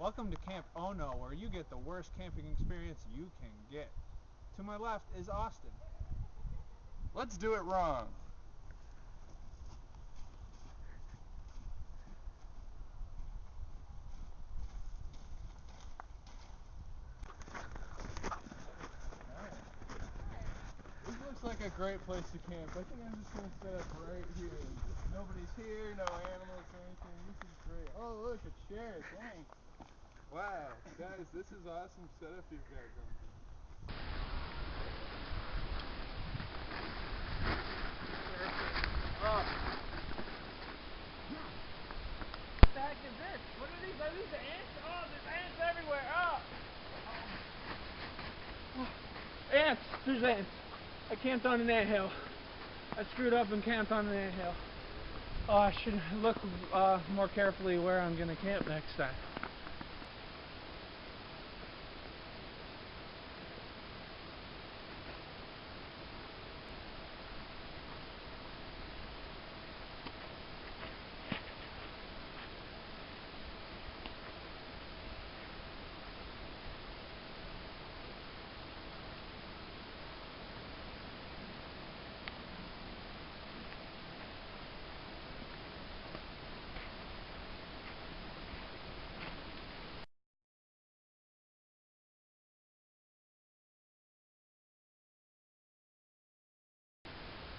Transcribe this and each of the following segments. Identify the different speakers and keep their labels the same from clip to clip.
Speaker 1: Welcome to Camp Ono, where you get the worst camping experience you can get. To my left is Austin.
Speaker 2: Let's do it wrong. This looks like a great place to camp. I think I'm just going to set up right here. Nobody's here, no animals or anything. This is great. Oh, look, a chair. Dang. Wow. Guys, this is awesome setup you've got going.
Speaker 3: Oh. What the heck is this? What are these? Are these the ants? Oh, there's ants everywhere. Oh. Ants. There's ants. I camped on an anthill. I screwed up and camped on an anthill. Oh, I should look more carefully where I'm going to camp next time.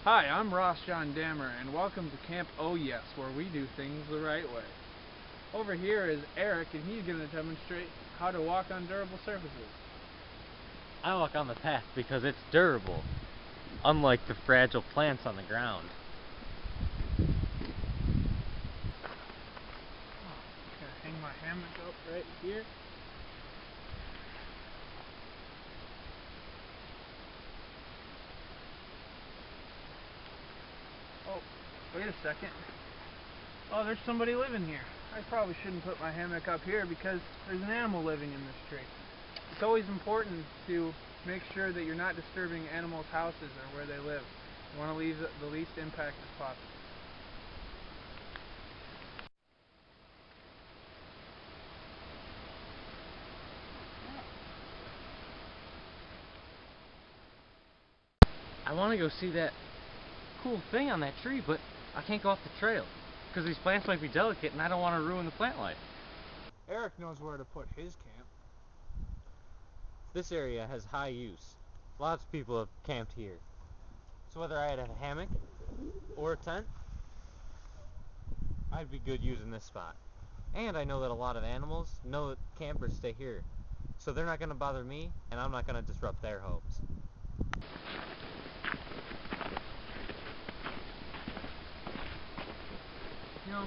Speaker 3: Hi, I'm Ross John Dammer, and welcome to Camp Oh Yes, where we do things the right way. Over here is Eric, and he's going to demonstrate how to walk on durable surfaces.
Speaker 4: I walk on the path because it's durable, unlike the fragile plants on the ground.
Speaker 3: I'm going to hang my hammock up right here. Oh, wait a second. Oh, there's somebody living here. I probably shouldn't put my hammock up here because there's an animal living in this tree. It's always important to make sure that you're not disturbing animals' houses or where they live. You want to leave the least impact as possible.
Speaker 4: I want to go see that cool thing on that tree, but I can't go off the trail because these plants might be delicate and I don't want to ruin the plant life.
Speaker 1: Eric knows where to put his camp.
Speaker 4: This area has high use. Lots of people have camped here. So whether I had a hammock or a tent, I'd be good using this spot. And I know that a lot of animals know that campers stay here. So they're not going to bother me, and I'm not going to disrupt their homes. You know,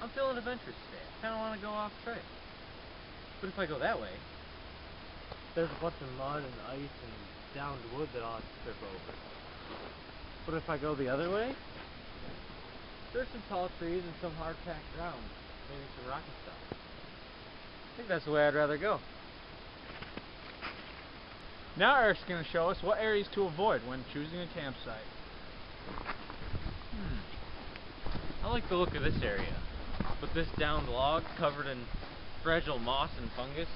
Speaker 4: I'm feeling adventurous today. I kind of want to go off trail. But if I go that way, there's a bunch of mud and ice and downed wood that I'll have to trip over. But if I go the other way, there's some tall trees and some hard-packed ground. Maybe some rocky stuff. I think that's the way I'd rather go.
Speaker 3: Now Eric's going to show us what areas to avoid when choosing a campsite.
Speaker 4: I like the look of this area, but this downed log covered in fragile moss and fungus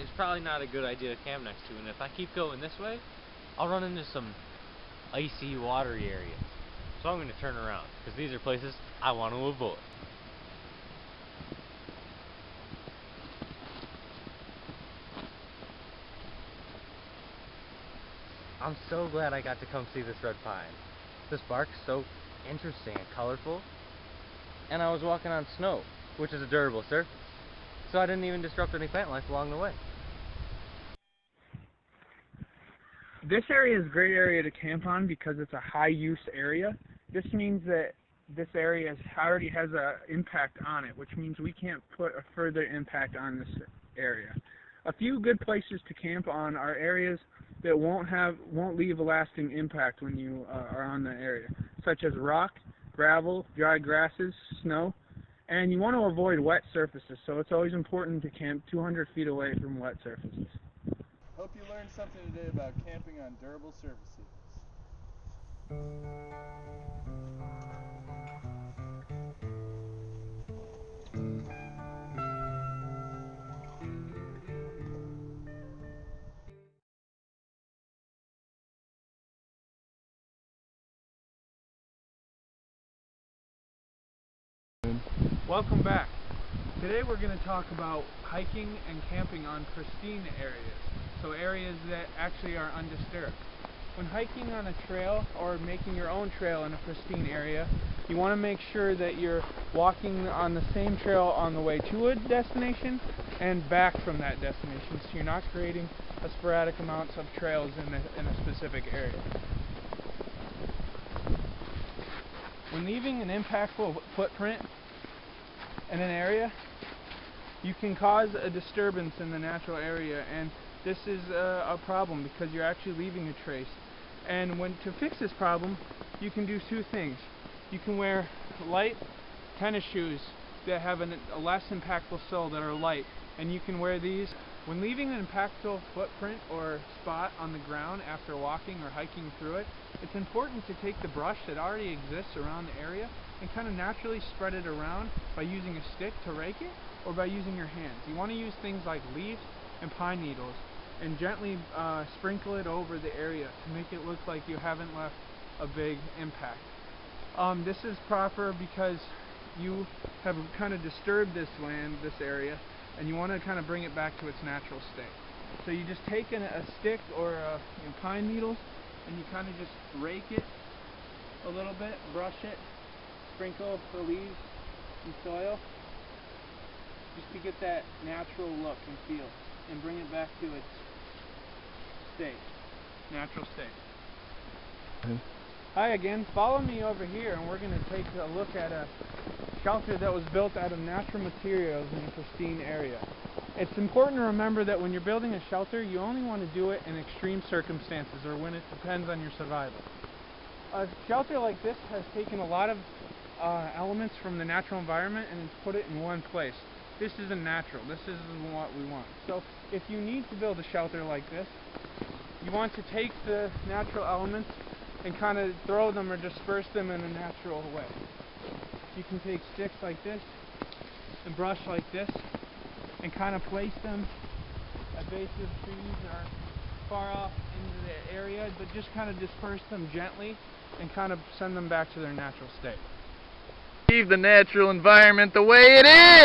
Speaker 4: is probably not a good idea to camp next to, and if I keep going this way, I'll run into some icy, watery areas. So I'm going to turn around, because these are places I want to avoid. I'm so glad I got to come see this red pine. This bark's so interesting and colorful. And I was walking on snow, which is a durable surface. So I didn't even disrupt any plant life along the way.
Speaker 3: This area is a great area to camp on because it's a high use area. This means that this area already has an impact on it, which means we can't put a further impact on this area. A few good places to camp on are areas that won't leave a lasting impact when you are on the area, such as rock, gravel, dry grasses, snow, and you want to avoid wet surfaces, so it's always important to camp 200 feet away from wet surfaces.
Speaker 2: Hope you learned something today about camping on durable surfaces.
Speaker 3: Welcome back. Today we're going to talk about hiking and camping on pristine areas, so areas that actually are undisturbed. When hiking on a trail or making your own trail in a pristine area, you want to make sure that you're walking on the same trail on the way to a destination and back from that destination, so you're not creating a sporadic amounts of trails in a specific area. When leaving an impactful footprint in an area, you can cause a disturbance in the natural area, and this is a problem because you're actually leaving a trace. And to fix this problem, you can do two things. You can wear light tennis shoes that have a less impactful sole that are light, and you can wear these. When leaving an impactful footprint or spot on the ground after walking or hiking through it, it's important to take the brush that already exists around the area and kind of naturally spread it around by using a stick to rake it or by using your hands. You want to use things like leaves and pine needles and gently sprinkle it over the area to make it look like you haven't left a big impact. This is proper because you have kind of disturbed this land, this area, and you want to kind of bring it back to its natural state. So you just take a stick or pine needles and you kind of just rake it a little bit, brush it, sprinkle the leaves and soil just to get that natural look and feel and bring it back to its natural state. Hi again, follow me over here and we're going to take a look at a shelter that was built out of natural materials in a pristine area. It's important to remember that when you're building a shelter, you only want to do it in extreme circumstances or when it depends on your survival. A shelter like this has taken a lot of elements from the natural environment and it's put it in one place. This isn't natural. This isn't what we want. So if you need to build a shelter like this, you want to take the natural elements and kind of throw them or disperse them in a natural way. You can take sticks like this and brush like this and kind of place them at base of trees or far off into the area, but just kind of disperse them gently and kind of send them back to their natural state.
Speaker 2: Leave the natural environment the way it is!